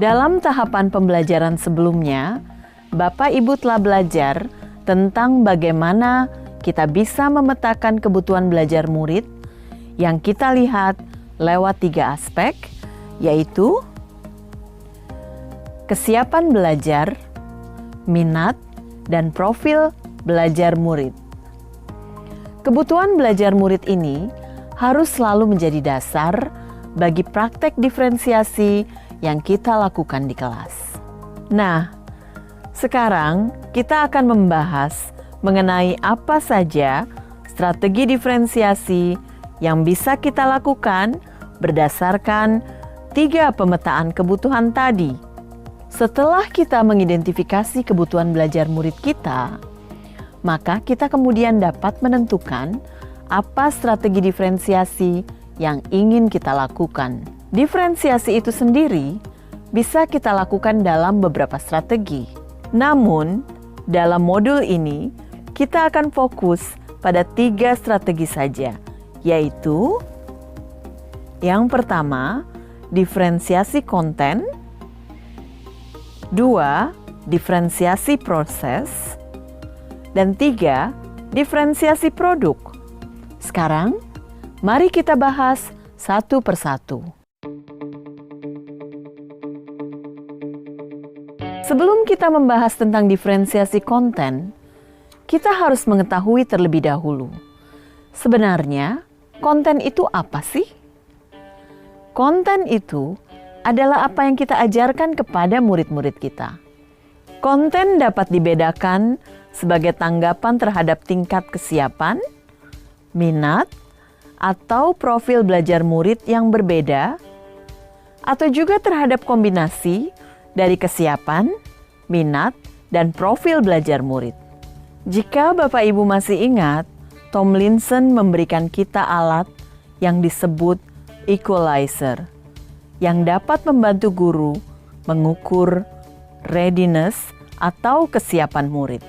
Dalam tahapan pembelajaran sebelumnya, Bapak Ibu telah belajar tentang bagaimana kita bisa memetakan kebutuhan belajar murid yang kita lihat lewat 3 aspek, yaitu kesiapan belajar, minat, dan profil belajar murid. Kebutuhan belajar murid ini harus selalu menjadi dasar bagi praktek diferensiasi yang kita lakukan di kelas. Nah, sekarang kita akan membahas mengenai apa saja strategi diferensiasi yang bisa kita lakukan berdasarkan 3 pemetaan kebutuhan tadi. Setelah kita mengidentifikasi kebutuhan belajar murid kita, maka kita kemudian dapat menentukan apa strategi diferensiasi yang ingin kita lakukan. Diferensiasi itu sendiri bisa kita lakukan dalam beberapa strategi. Namun, dalam modul ini, kita akan fokus pada 3 strategi saja, yaitu yang pertama, diferensiasi konten, 2, diferensiasi proses, dan 3, diferensiasi produk. Sekarang, mari kita bahas satu persatu. Sebelum kita membahas tentang diferensiasi konten, kita harus mengetahui terlebih dahulu, sebenarnya konten itu apa sih? Konten itu adalah apa yang kita ajarkan kepada murid-murid kita. Konten dapat dibedakan sebagai tanggapan terhadap tingkat kesiapan, minat, atau profil belajar murid yang berbeda, atau juga terhadap kombinasi dari kesiapan, minat, dan profil belajar murid. Jika Bapak Ibu masih ingat, Tomlinson memberikan kita alat yang disebut equalizer, yang dapat membantu guru mengukur readiness atau kesiapan murid.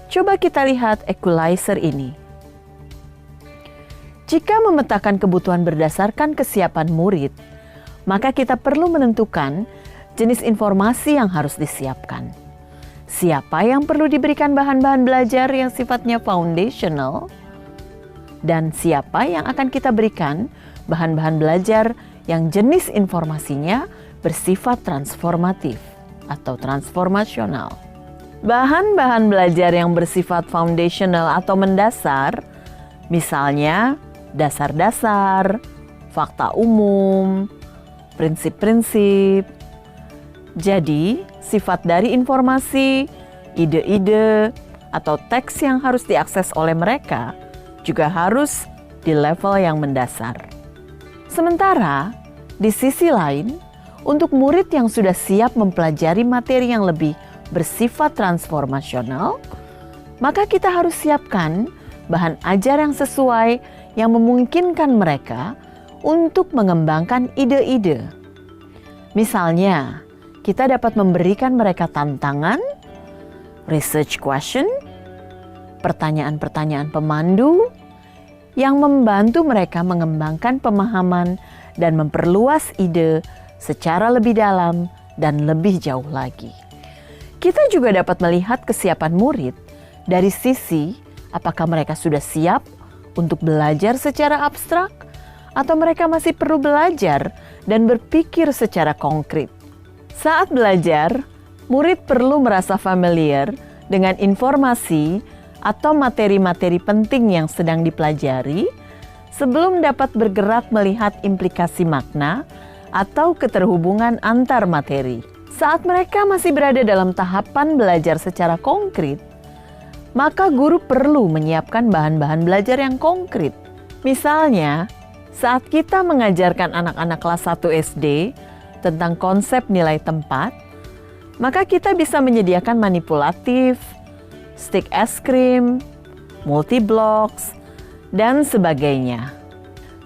Coba kita lihat equalizer ini. Jika memetakan kebutuhan berdasarkan kesiapan murid, maka kita perlu menentukan jenis informasi yang harus disiapkan. Siapa yang perlu diberikan bahan-bahan belajar yang sifatnya foundational, dan siapa yang akan kita berikan bahan-bahan belajar yang jenis informasinya bersifat transformatif atau transformasional. Bahan-bahan belajar yang bersifat foundational atau mendasar, misalnya dasar-dasar, fakta umum, prinsip-prinsip. Jadi, sifat dari informasi, ide-ide, atau teks yang harus diakses oleh mereka juga harus di level yang mendasar. Sementara, di sisi lain, untuk murid yang sudah siap mempelajari materi yang lebih bersifat transformasional, maka kita harus siapkan bahan ajar yang sesuai yang memungkinkan mereka untuk mengembangkan ide-ide. Misalnya, kita dapat memberikan mereka tantangan, research question, pertanyaan-pertanyaan pemandu yang membantu mereka mengembangkan pemahaman dan memperluas ide secara lebih dalam dan lebih jauh lagi. Kita juga dapat melihat kesiapan murid dari sisi apakah mereka sudah siap untuk belajar secara abstrak atau mereka masih perlu belajar dan berpikir secara konkret. Saat belajar, murid perlu merasa familiar dengan informasi atau materi-materi penting yang sedang dipelajari sebelum dapat bergerak melihat implikasi makna atau keterhubungan antar materi. Saat mereka masih berada dalam tahapan belajar secara konkret, maka guru perlu menyiapkan bahan-bahan belajar yang konkret. Misalnya, saat kita mengajarkan anak-anak kelas 1 SD tentang konsep nilai tempat, maka kita bisa menyediakan manipulatif, stick es krim, multi-blocks, dan sebagainya.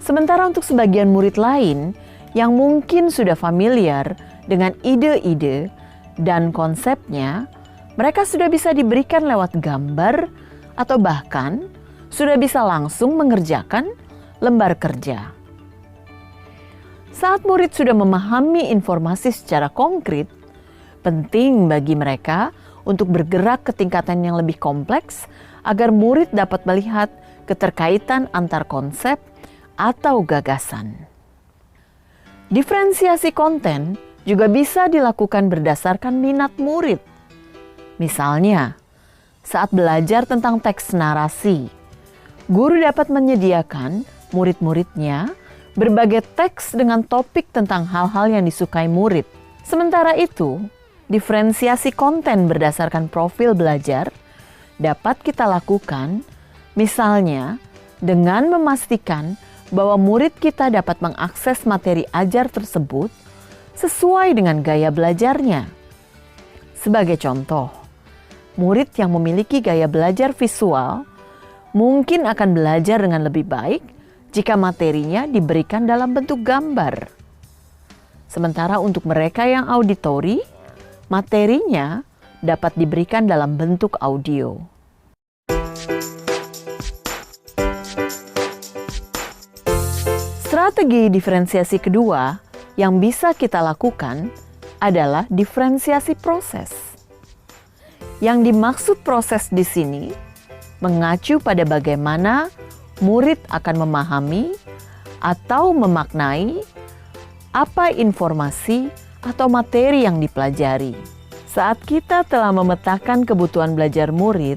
Sementara untuk sebagian murid lain yang mungkin sudah familiar dengan ide-ide dan konsepnya, mereka sudah bisa diberikan lewat gambar atau bahkan sudah bisa langsung mengerjakan lembar kerja. Saat murid sudah memahami informasi secara konkret, penting bagi mereka untuk bergerak ke tingkatan yang lebih kompleks agar murid dapat melihat keterkaitan antar konsep atau gagasan. Diferensiasi konten juga bisa dilakukan berdasarkan minat murid. Misalnya, saat belajar tentang teks narasi, guru dapat menyediakan murid-muridnya berbagai teks dengan topik tentang hal-hal yang disukai murid. Sementara itu, diferensiasi konten berdasarkan profil belajar dapat kita lakukan, misalnya dengan memastikan bahwa murid kita dapat mengakses materi ajar tersebut sesuai dengan gaya belajarnya. Sebagai contoh, murid yang memiliki gaya belajar visual mungkin akan belajar dengan lebih baik jika materinya diberikan dalam bentuk gambar. Sementara untuk mereka yang auditori, materinya dapat diberikan dalam bentuk audio. Strategi diferensiasi kedua yang bisa kita lakukan adalah diferensiasi proses. Yang dimaksud proses di sini mengacu pada bagaimana murid akan memahami atau memaknai apa informasi atau materi yang dipelajari. Saat kita telah memetakan kebutuhan belajar murid,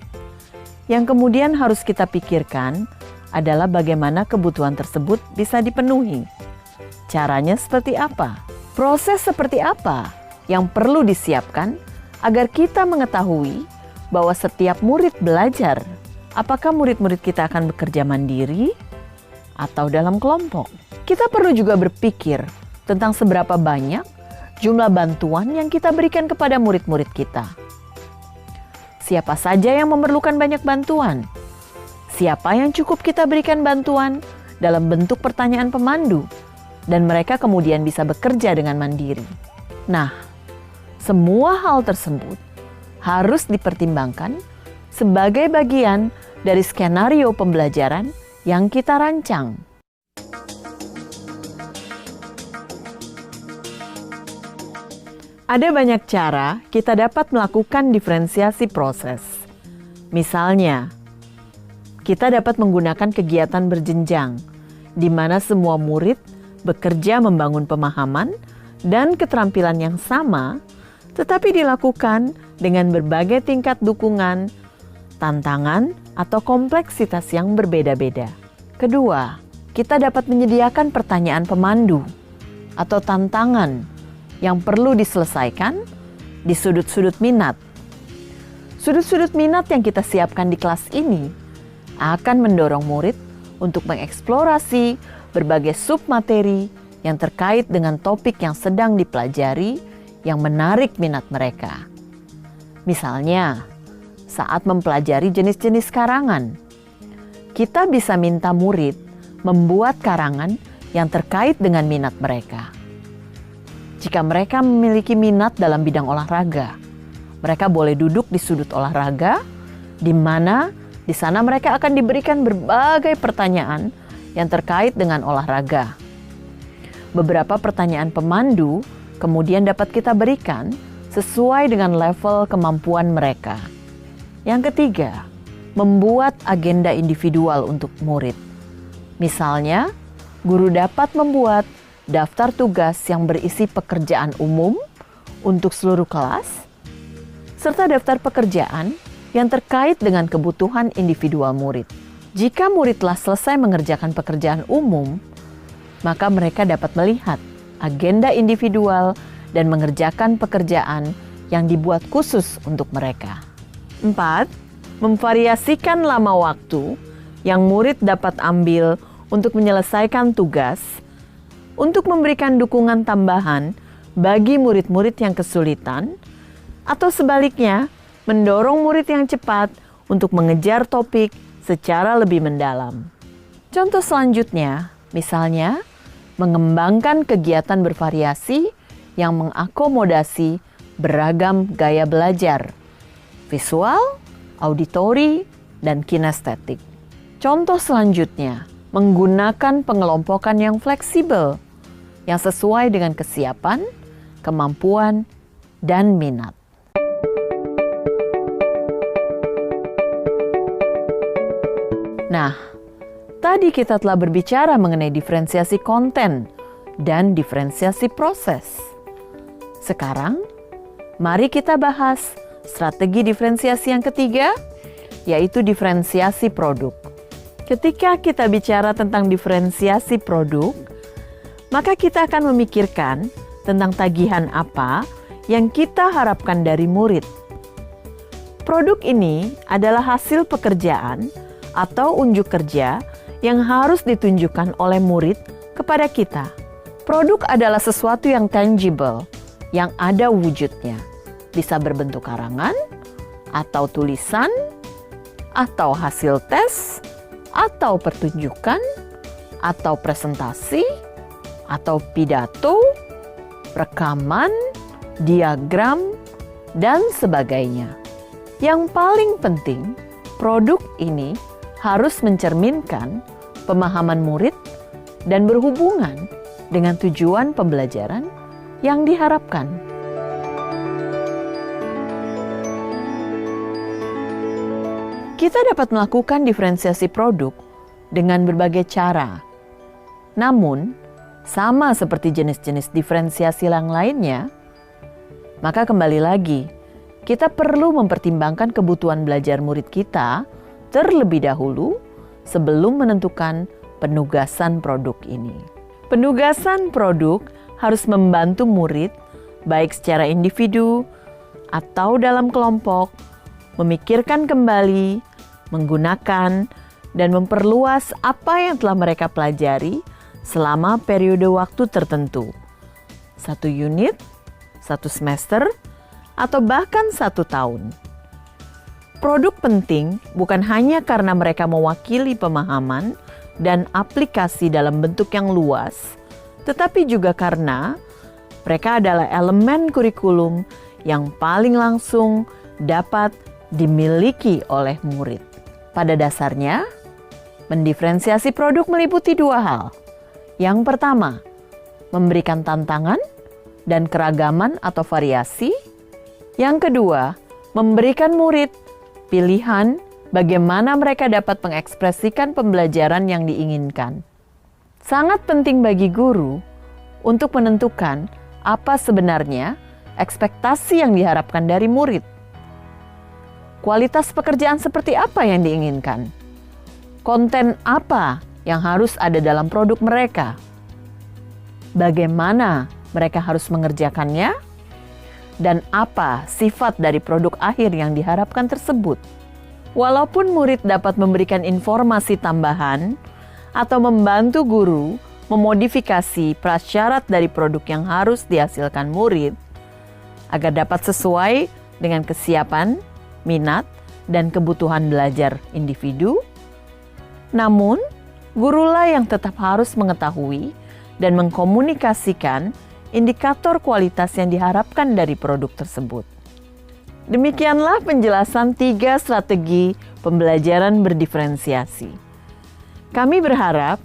yang kemudian harus kita pikirkan adalah bagaimana kebutuhan tersebut bisa dipenuhi. Caranya seperti apa? Proses seperti apa yang perlu disiapkan agar kita mengetahui bahwa setiap murid belajar? Apakah murid-murid kita akan bekerja mandiri atau dalam kelompok? Kita perlu juga berpikir tentang seberapa banyak jumlah bantuan yang kita berikan kepada murid-murid kita. Siapa saja yang memerlukan banyak bantuan? Siapa yang cukup kita berikan bantuan dalam bentuk pertanyaan pemandu dan mereka kemudian bisa bekerja dengan mandiri? Nah, semua hal tersebut harus dipertimbangkan sebagai bagian dari skenario pembelajaran yang kita rancang. Ada banyak cara kita dapat melakukan diferensiasi proses. Misalnya, kita dapat menggunakan kegiatan berjenjang, di mana semua murid bekerja membangun pemahaman dan keterampilan yang sama, tetapi dilakukan dengan berbagai tingkat dukungan, tantangan, atau kompleksitas yang berbeda-beda. Kedua, kita dapat menyediakan pertanyaan pemandu atau tantangan yang perlu diselesaikan di sudut-sudut minat. Sudut-sudut minat yang kita siapkan di kelas ini akan mendorong murid untuk mengeksplorasi berbagai submateri yang terkait dengan topik yang sedang dipelajari yang menarik minat mereka. Misalnya, saat mempelajari jenis-jenis karangan, kita bisa minta murid membuat karangan yang terkait dengan minat mereka. Jika mereka memiliki minat dalam bidang olahraga, mereka boleh duduk di sudut olahraga, di mana di sana mereka akan diberikan berbagai pertanyaan yang terkait dengan olahraga. Beberapa pertanyaan pemandu kemudian dapat kita berikan sesuai dengan level kemampuan mereka. Yang ketiga, membuat agenda individual untuk murid. Misalnya, guru dapat membuat daftar tugas yang berisi pekerjaan umum untuk seluruh kelas, serta daftar pekerjaan yang terkait dengan kebutuhan individual murid. Jika murid telah selesai mengerjakan pekerjaan umum, maka mereka dapat melihat agenda individual dan mengerjakan pekerjaan yang dibuat khusus untuk mereka. 4. Memvariasikan lama waktu yang murid dapat ambil untuk menyelesaikan tugas, untuk memberikan dukungan tambahan bagi murid-murid yang kesulitan, atau sebaliknya, mendorong murid yang cepat untuk mengejar topik secara lebih mendalam. Contoh selanjutnya, misalnya, mengembangkan kegiatan bervariasi yang mengakomodasi beragam gaya belajar, visual, auditori, dan kinestetik. Contoh selanjutnya, menggunakan pengelompokan yang fleksibel. yang sesuai dengan kesiapan, kemampuan, dan minat. Nah, tadi kita telah berbicara mengenai diferensiasi konten dan diferensiasi proses. Sekarang, mari kita bahas strategi diferensiasi yang ketiga, yaitu diferensiasi produk. Ketika kita bicara tentang diferensiasi produk, maka kita akan memikirkan tentang tagihan apa yang kita harapkan dari murid. Produk ini adalah hasil pekerjaan atau unjuk kerja yang harus ditunjukkan oleh murid kepada kita. Produk adalah sesuatu yang tangible, yang ada wujudnya. Bisa berbentuk karangan, atau tulisan, atau hasil tes, atau pertunjukan, atau presentasi, atau pidato, rekaman, diagram, dan sebagainya. Yang paling penting, produk ini harus mencerminkan pemahaman murid dan berhubungan dengan tujuan pembelajaran yang diharapkan. Kita dapat melakukan diferensiasi produk dengan berbagai cara. Namun, sama seperti jenis-jenis diferensiasi yang lainnya, maka kembali lagi, kita perlu mempertimbangkan kebutuhan belajar murid kita terlebih dahulu sebelum menentukan penugasan produk ini. Penugasan produk harus membantu murid, baik secara individu atau dalam kelompok, memikirkan kembali, menggunakan, dan memperluas apa yang telah mereka pelajari selama periode waktu tertentu. 1 unit, 1 semester, atau bahkan 1 tahun. Produk penting bukan hanya karena mereka mewakili pemahaman dan aplikasi dalam bentuk yang luas, tetapi juga karena mereka adalah elemen kurikulum yang paling langsung dapat dimiliki oleh murid. Pada dasarnya, mendiferensiasi produk meliputi 2 hal. Yang pertama, memberikan tantangan dan keragaman atau variasi. Yang kedua, memberikan murid pilihan bagaimana mereka dapat mengekspresikan pembelajaran yang diinginkan. Sangat penting bagi guru untuk menentukan apa sebenarnya ekspektasi yang diharapkan dari murid. Kualitas pekerjaan seperti apa yang diinginkan? Konten apa yang harus ada dalam produk mereka? Bagaimana mereka harus mengerjakannya? Dan apa sifat dari produk akhir yang diharapkan tersebut? Walaupun murid dapat memberikan informasi tambahan atau membantu guru memodifikasi prasyarat dari produk yang harus dihasilkan murid agar dapat sesuai dengan kesiapan, minat, dan kebutuhan belajar individu, namun gurulah yang tetap harus mengetahui dan mengkomunikasikan indikator kualitas yang diharapkan dari produk tersebut. Demikianlah penjelasan 3 strategi pembelajaran berdiferensiasi. Kami berharap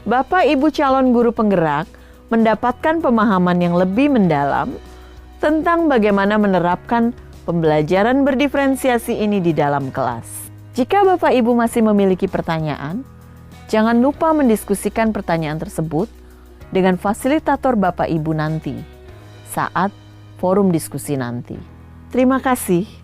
Bapak Ibu calon guru penggerak mendapatkan pemahaman yang lebih mendalam tentang bagaimana menerapkan pembelajaran berdiferensiasi ini di dalam kelas. Jika Bapak Ibu masih memiliki pertanyaan, jangan lupa mendiskusikan pertanyaan tersebut dengan fasilitator Bapak Ibu nanti saat forum diskusi nanti. Terima kasih.